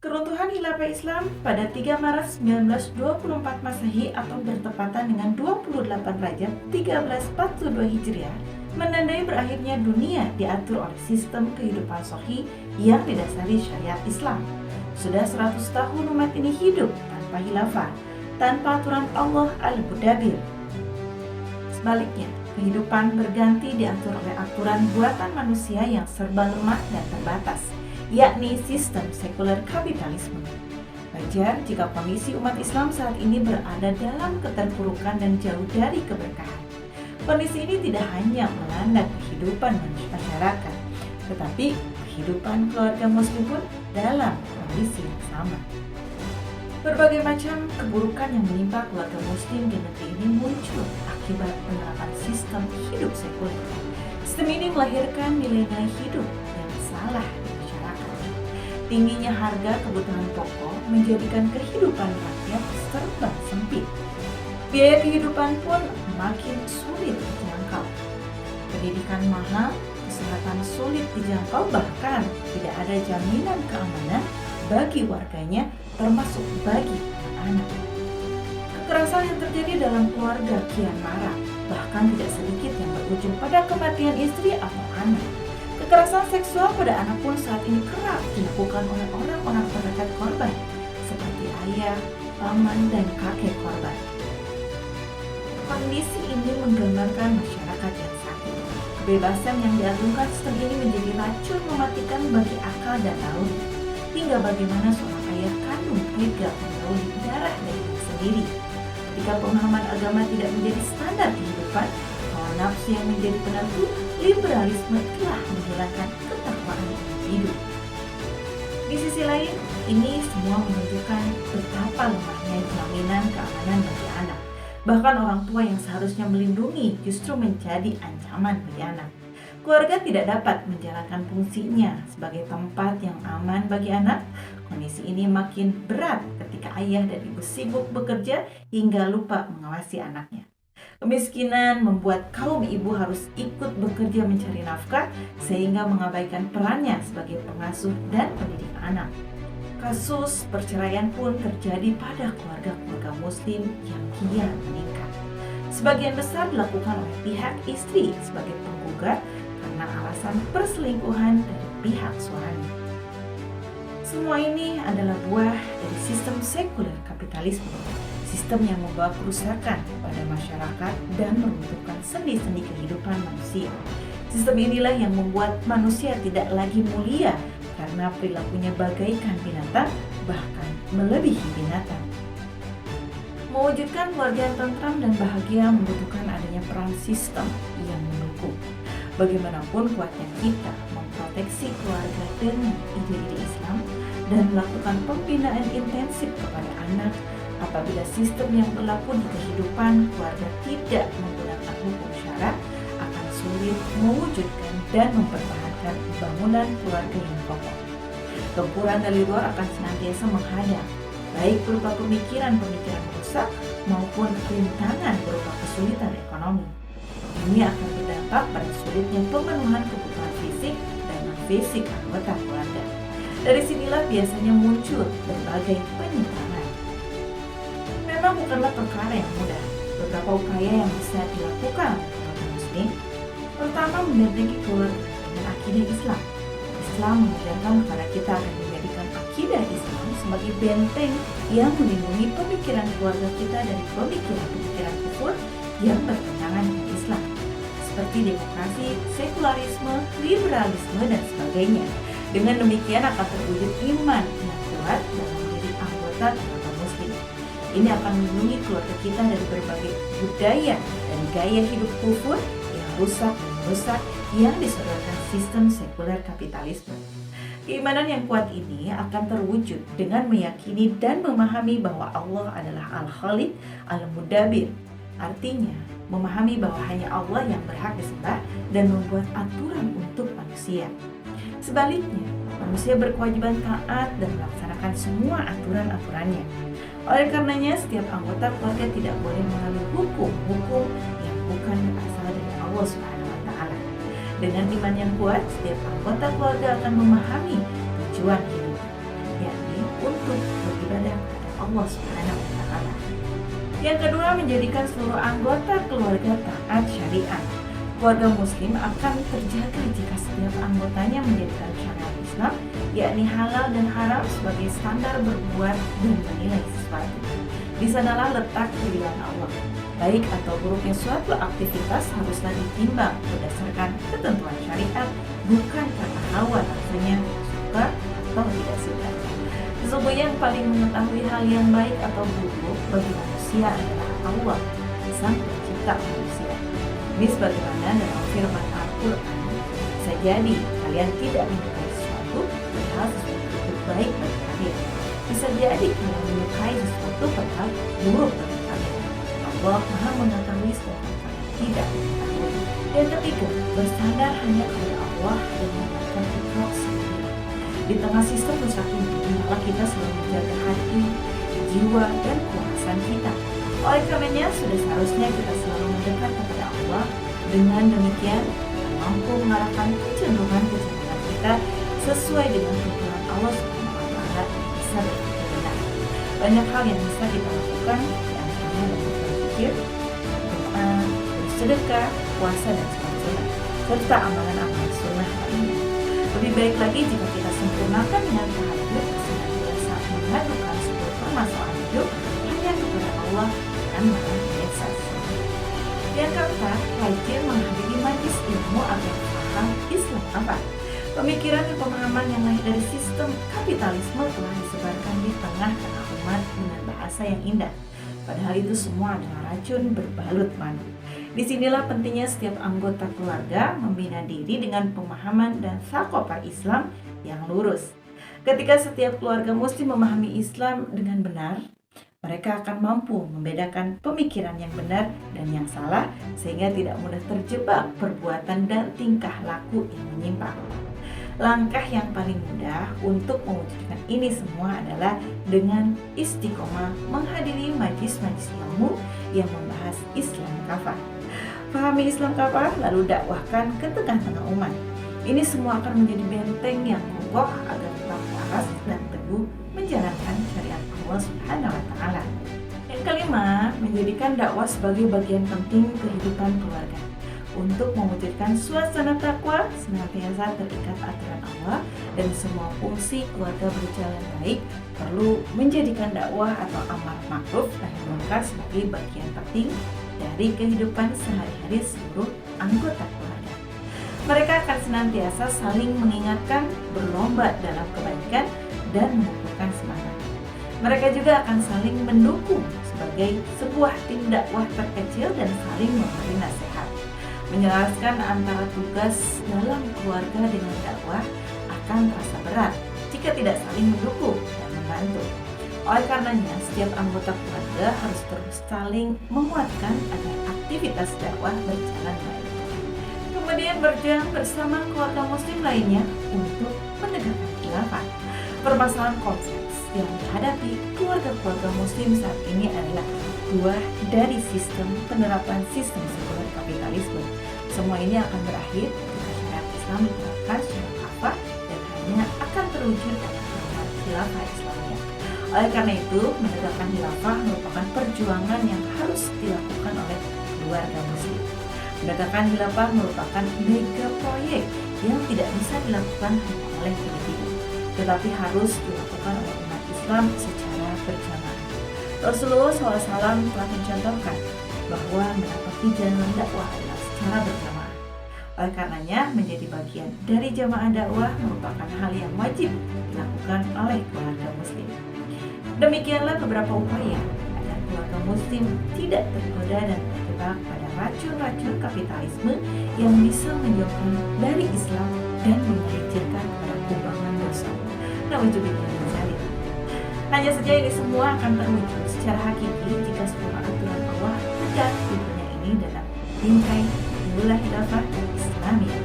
Keruntuhan Khilafah Islam pada 3 Maret 1924 Masehi atau bertepatan dengan 28 Rajab 1342 Hijriah menandai berakhirnya dunia diatur oleh sistem kehidupan sahih yang didasari syariat Islam. Sudah 100 tahun umat ini hidup tanpa khilafah, tanpa aturan Allah al-Mudabbir. Sebaliknya, kehidupan berganti diatur oleh aturan buatan manusia yang serba lemah dan terbatas, yakni sistem sekuler kapitalisme. Wajar jika kondisi umat Islam saat ini berada dalam keterpurukan dan jauh dari keberkahan. Kondisi ini tidak hanya melanda kehidupan masyarakat, tetapi kehidupan keluarga muslim pun dalam kondisi yang sama. Berbagai macam keburukan yang menimpa keluarga muslim di negeri ini muncul akibat penerapan sistem hidup sekuler. Sistem ini melahirkan nilai-nilai hidup yang salah di masyarakat. Tingginya harga kebutuhan pokok menjadikan kehidupan rakyat serba sempit. Biaya kehidupan pun makin sulit dijangkau. Pendidikan mahal, kesehatan sulit dijangkau, bahkan tidak ada jaminan keamanan bagi warganya, termasuk bagi anak-anak. Kekerasan yang terjadi dalam keluarga kian marak, bahkan tidak sedikit yang berujung pada kematian istri atau anak. Kekerasan seksual pada anak pun saat ini kerap dilakukan oleh orang-orang terdekat korban, seperti ayah, paman, dan kakek korban. Kondisi ini menggambarkan masyarakat yang sakit. Kebebasan yang diagungkan sistem ini menjadi racun mematikan bagi akal dan naluri. Hingga bagaimana seorang ayah kandung tega menjauhi darah daging sendiri. Ketika pemahaman agama tidak menjadi standar kehidupan, hawa nafsu yang menjadi penentu, liberalisme telah menghilangkan ketakwaan individu. Di sisi lain, ini semua menunjukkan betapa lemahnya jaminan keamanan bagi anak. Bahkan orang tua yang seharusnya melindungi justru menjadi ancaman bagi anak. Keluarga tidak dapat menjalankan fungsinya sebagai tempat yang aman bagi anak. Kondisi ini makin berat ketika ayah dan ibu sibuk bekerja hingga lupa mengawasi anaknya. Kemiskinan membuat kaum ibu harus ikut bekerja mencari nafkah sehingga mengabaikan perannya sebagai pengasuh dan pendidik anak. Kasus perceraian pun terjadi pada keluarga-keluarga muslim yang kian meningkat. Sebagian besar dilakukan oleh pihak istri sebagai penggugat karena alasan perselingkuhan dari pihak suami. Semua ini adalah buah dari sistem sekuler kapitalisme, sistem yang membawa kerusakan pada masyarakat dan meruntuhkan sendi-sendi kehidupan manusia. Sistem inilah yang membuat manusia tidak lagi mulia karena perilakunya bagaikan binatang, bahkan melebihi binatang. Mewujudkan keluarga yang tentram dan bahagia membutuhkan adanya peran sistem yang mendukung. Bagaimanapun kuatnya kita memproteksi keluarga dengan ide-ide Islam dan melakukan pembinaan intensif kepada anak, apabila sistem yang berlaku di kehidupan keluarga tidak menggunakan hukum syara, akan sulit mewujudkan dan mempertahankan bangunan keluarga yang kokoh. Gempuran dari luar akan senantiasa menghadang, baik berupa pemikiran-pemikiran rusak maupun rintangan berupa kesulitan ekonomi. Ini akan berdampak pada sulitnya pemenuhan kebutuhan fisik dan non-fisik anggota keluarga. Dari sinilah biasanya muncul berbagai penyimpangan. Memang bukanlah perkara yang mudah. Beberapa upaya yang bisa dilakukan oleh keluarga muslim. Pertama, membentengi keluarga dengan akidah Islam. Islam mengajarkan kepada kita akan menjadikan akidah Islam sebagai benteng yang melindungi pemikiran keluarga kita dari pemikiran-pemikiran kufur yang bertentangan dengan Islam, seperti demokrasi, sekularisme, liberalisme, dan sebagainya. Dengan demikian akan terwujud iman yang kuat dalam diri anggota keluarga muslim. Ini akan melindungi keluarga kita dari berbagai budaya dan gaya hidup kufur yang rusak dan merusak yang disodorkan sistem sekuler kapitalisme. Keimanan yang kuat ini akan terwujud dengan meyakini dan memahami bahwa Allah adalah Al-Khaliq Al-Mudabbir. Artinya, memahami bahwa hanya Allah yang berhak disembah dan membuat aturan untuk manusia. Sebaliknya, manusia berkewajiban taat dan melaksanakan semua aturan-aturannya. Oleh karenanya, setiap anggota keluarga tidak boleh mengambil hukum-hukum yang bukan berasal dari Allah Subhanahu wa Ta'ala. Dengan iman yang kuat, setiap anggota keluarga akan memahami tujuan hidup, yakni untuk beribadah kepada Allah Subhanahu wa Ta'ala. Yang kedua, menjadikan seluruh anggota keluarga taat syariat. Keluarga muslim akan terjaga jika setiap anggotanya menjadikan syariat Islam, yakni halal dan haram, sebagai standar berbuat dan menilai sesuatu. Di sanalah letak pilihan Allah. Baik atau buruknya suatu aktivitas haruslah ditimbang berdasarkan ketentuan syariat, bukan karena hawa nafsunya suka atau tidak suka. Sesungguhnya yang paling mengetahui hal yang baik atau buruk bagi manusia adalah Allah, Sang Pencipta manusia. Ini sebagaimana dalam firman Al-Quran, bisa jadi kalian tidak menyukai sesuatu, padahal sesuatu itu baik bagi kalian. Bisa jadi kalian menyukai sesuatu, padahal buruk bagi kalian. Allah Maha mengetahui sedangkan kalian tidak mengetahui. Yang ketiga, bersandar hanya kepada Allah dan menggunakan ikhlas sendiri. Di tengah sistem rusak ini, hendaklah kita selalu menjaga hati, jiwa, dan kewarasan kita. Oleh karenanya, sudah seharusnya kita selalu mendekat kepada Allah. Dengan demikian, kita mampu mengarahkan kecenderungan kita sesuai dengan tuntunan Allah Subhanahu wa Ta'ala yang bisa berpikir benar. Banyak hal yang bisa kita lakukan, di antaranya dalam berpikir, berdoa, bersedekah, puasa, dan sebagainya, serta amalan-amalan sunnah lainnya. Lebih baik lagi jika kita sempurnakan dengan tahajud, senantiasa mengadukan sebuah permasalahan hidup hanya kepada Allah dan maha esa. Yang keempat, rajin menghadiri majelis ilmu agar paham Islam apa. Pemikiran dan pemahaman yang lahir dari sistem kapitalisme telah disebarkan di tengah-tengah umat dengan bahasa yang indah. Padahal itu semua adalah racun berbalut madu. Disinilah pentingnya setiap anggota keluarga membina diri dengan pemahaman dan thaqafah Islam yang lurus. Ketika setiap keluarga muslim memahami Islam dengan benar, mereka akan mampu membedakan pemikiran yang benar dan yang salah, sehingga tidak mudah terjebak perbuatan dan tingkah laku yang menyimpang. Langkah yang paling mudah untuk mewujudkan ini semua adalah dengan istiqomah menghadiri majelis-majelis ilmu yang membahas Islam kafah. Pahami Islam kafah, lalu dakwahkan ke tengah-tengah umat. Ini semua akan menjadi benteng yang kokoh agar tetap waras dan teguh menjalankan syariat Allah Subhanahu wa Ta'ala. Yang kelima, menjadikan dakwah sebagai bagian penting kehidupan keluarga. Untuk mewujudkan suasana takwa, senantiasa terikat aturan Allah dan semua fungsi keluarga berjalan baik, perlu menjadikan dakwah atau amar ma'ruf nahi munkar sebagai bagian penting dari kehidupan sehari-hari seluruh anggota keluarga. Mereka akan senantiasa saling mengingatkan, berlomba dalam kebaikan, dan mengumpulkan semangat. Mereka juga akan saling mendukung sebagai sebuah tim dakwah terkecil dan saling memberi nasihat. Menyelaraskan antara tugas dalam keluarga dengan dakwah akan terasa berat jika tidak saling mendukung dan membantu. Oleh karenanya, setiap anggota keluarga harus terus saling menguatkan agar aktivitas dakwah berjalan baik. Kemudian berjuang bersama keluarga muslim lainnya untuk menegakkan khilafah. Permasalahan kompleks yang dihadapi keluarga-keluarga muslim saat ini adalah buah dari sistem penerapan sistem sekuler kapitalisme. Semua ini akan berakhir jika syariat Islam diterapkan secara kafah dan hanya akan terwujud dalam khilafah Islamiyah. Oleh karena itu, menegakkan khilafah merupakan perjuangan yang harus dilakukan oleh keluarga muslim. Menegakkan khilafah merupakan mega proyek yang tidak bisa dilakukan hanya oleh individu, tetapi harus dilakukan oleh umat Islam secara berjamaah. Rasulullah SAW telah mencontohkan bahwa menapaki jalan dakwah adalah secara berjamaah. Oleh karenanya, menjadi bagian dari jamaah dakwah merupakan hal yang wajib dilakukan oleh keluarga muslim. Demikianlah beberapa upaya agar keluarga muslim tidak tergoda dan terjebak pada racun-racun kapitalisme yang bisa menjauhkan dari Islam dan menggelincirkan pada kubangan dosa. Nauzubillah min dzalik. Hanya saja ini semua akan terwujud secara hakiki jika semua aturan Allah tegak di dunia ini dalam bingkai khilafah Islamiyah.